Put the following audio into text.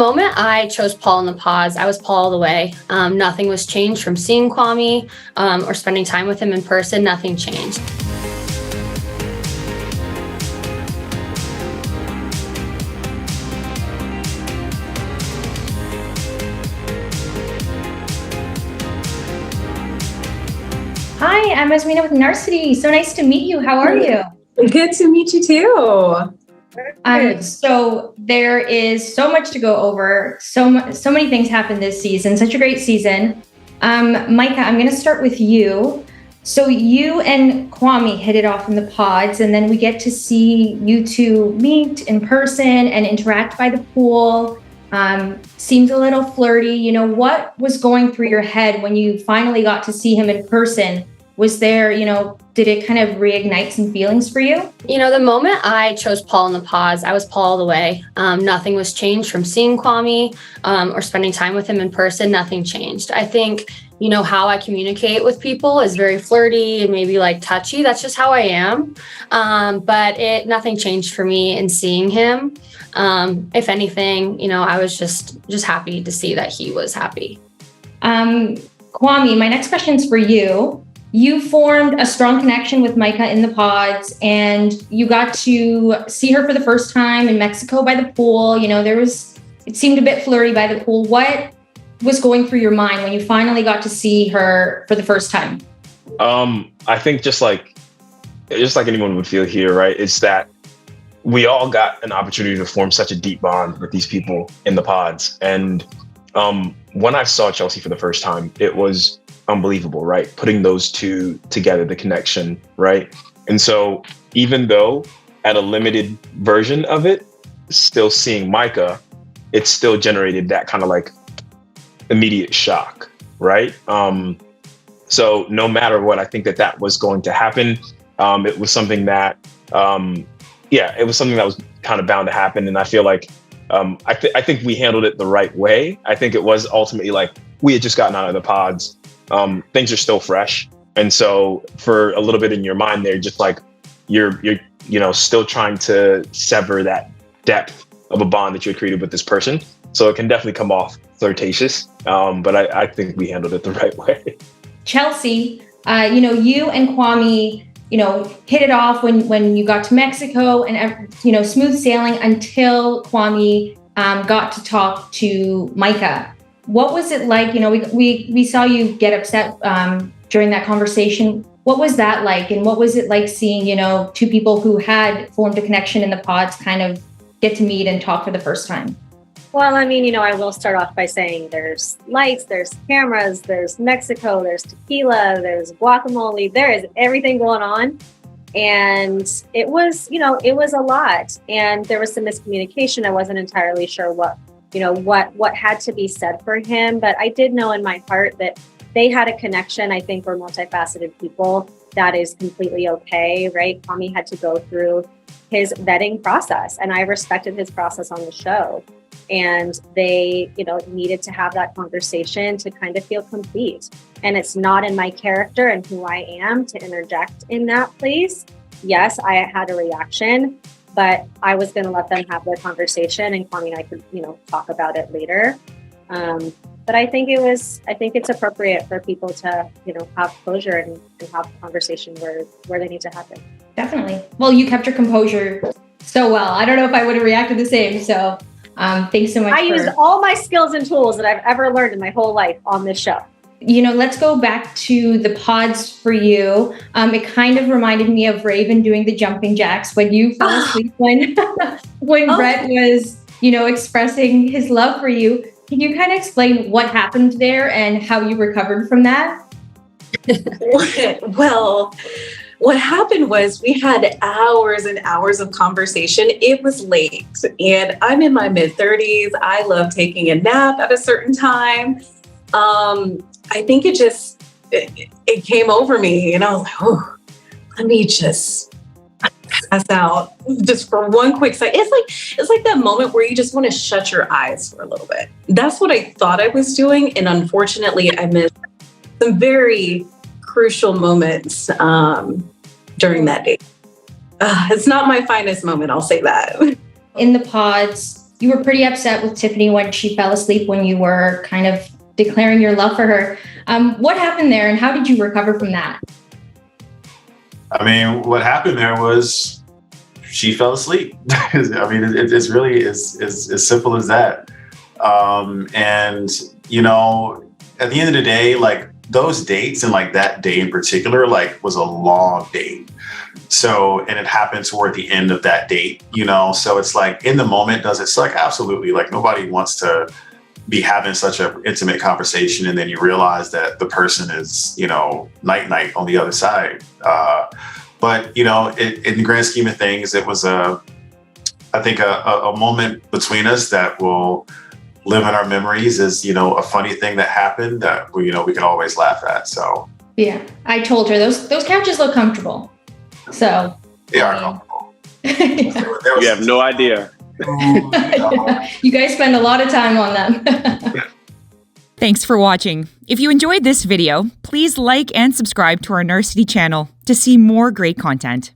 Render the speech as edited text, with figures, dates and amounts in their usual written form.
moment I chose Paul in the pods, I was Paul all the way. Nothing was changed from seeing Kwame or spending time with him in person. Nothing changed. Hi, I'm Asymina with Narcity. So nice to meet you. How are you? Good to meet you too. So there is so much to go over. So many things happened this season. Such a great season. Micah, I'm going to start with you. So you and Kwame hit it off in the pods, and then we get to see you two meet in person and interact by the pool. Seems a little flirty. You know, what was going through your head when you finally got to see him in person? Was there, did it kind of reignite some feelings for you? The moment I chose Paul in the pods, I was Paul all the way. Nothing was changed from seeing Kwame or spending time with him in person. Nothing changed. I think, how I communicate with people is very flirty and maybe like touchy. That's just how I am. But nothing changed for me in seeing him. If anything, I was just happy to see that he was happy. Kwame, my next question is for you. You formed a strong connection with Micah in the pods, and you got to see her for the first time in Mexico by the pool. It seemed a bit flirty by the pool. What was going through your mind when you finally got to see her for the first time? I think just like anyone would feel here, right? It's that we all got an opportunity to form such a deep bond with these people in the pods. And when I saw Chelsea for the first time, it was unbelievable, right? Putting those two together, the connection, right? And so even though at a limited version of it, still seeing Micah, it still generated that kind of like immediate shock, right? So no matter what, I think that was going to happen. It was something that, it was something that was kind of bound to happen. And I feel like, I think we handled it the right way. I think it was ultimately like, we had just gotten out of the pods. Things are still fresh. And so for a little bit in your mind there, just like you're still trying to sever that depth of a bond that you had created with this person. So it can definitely come off flirtatious. But I think we handled it the right way. Chelsea, you and Kwame, hit it off when you got to Mexico and, smooth sailing until Kwame got to talk to Micah. What was it like? We saw you get upset during that conversation. What was that like? And what was it like seeing, two people who had formed a connection in the pods kind of get to meet and talk for the first time? Well, I will start off by saying there's lights, there's cameras, there's Mexico, there's tequila, there's guacamole, there is everything going on. And it was a lot. And there was some miscommunication. I wasn't entirely sure what had to be said for him. But I did know in my heart that they had a connection. I think we're multifaceted people. That is completely okay, right? Kwame had to go through his vetting process, and I respected his process on the show. And they, needed to have that conversation to kind of feel complete. And it's not in my character and who I am to interject in that place. Yes, I had a reaction, but I was going to let them have their conversation, and Kwame and I could, talk about it later. But I think it's appropriate for people to, have closure and have a conversation where they need to happen. Definitely. Well, you kept your composure so well. I don't know if I would have reacted the same. So thanks so much. I used all my skills and tools that I've ever learned in my whole life on this show. Let's go back to the pods for you. It kind of reminded me of Raven doing the jumping jacks when you fell asleep when Brett was, expressing his love for you. Can you kind of explain what happened there and how you recovered from that? Well, what happened was we had hours and hours of conversation. It was late and I'm in my mid-30s. I love taking a nap at a certain time. I think it came over me and I was like, oh, let me just pass out just for one quick second. It's like that moment where you just want to shut your eyes for a little bit. That's what I thought I was doing. And unfortunately, I missed some very crucial moments during that day. It's not my finest moment, I'll say that. In the pods, you were pretty upset with Tiffany when she fell asleep when you were kind of declaring your love for her. What happened there, and how did you recover from that? I mean, what happened there was she fell asleep. I mean, it's really as simple as that. And, you know, at the end of the day, like those dates and like that day in particular, like was a long date. So, and it happened toward the end of that date, you know, so it's like in the moment, does it suck? Absolutely. Like nobody wants to be having such an intimate conversation and then you realize that the person is, you know, night on the other side. But, you know, in the grand scheme of things, it was I think a moment between us that will live in our memories as, you know, a funny thing that happened that we, you know, we can always laugh at. So yeah, I told her those couches look comfortable. So they are comfortable. Yeah. You have no idea. Yeah. You guys spend a lot of time on them. Thanks for watching. If you enjoyed this video, please like and subscribe to our Narcity channel to see more great content.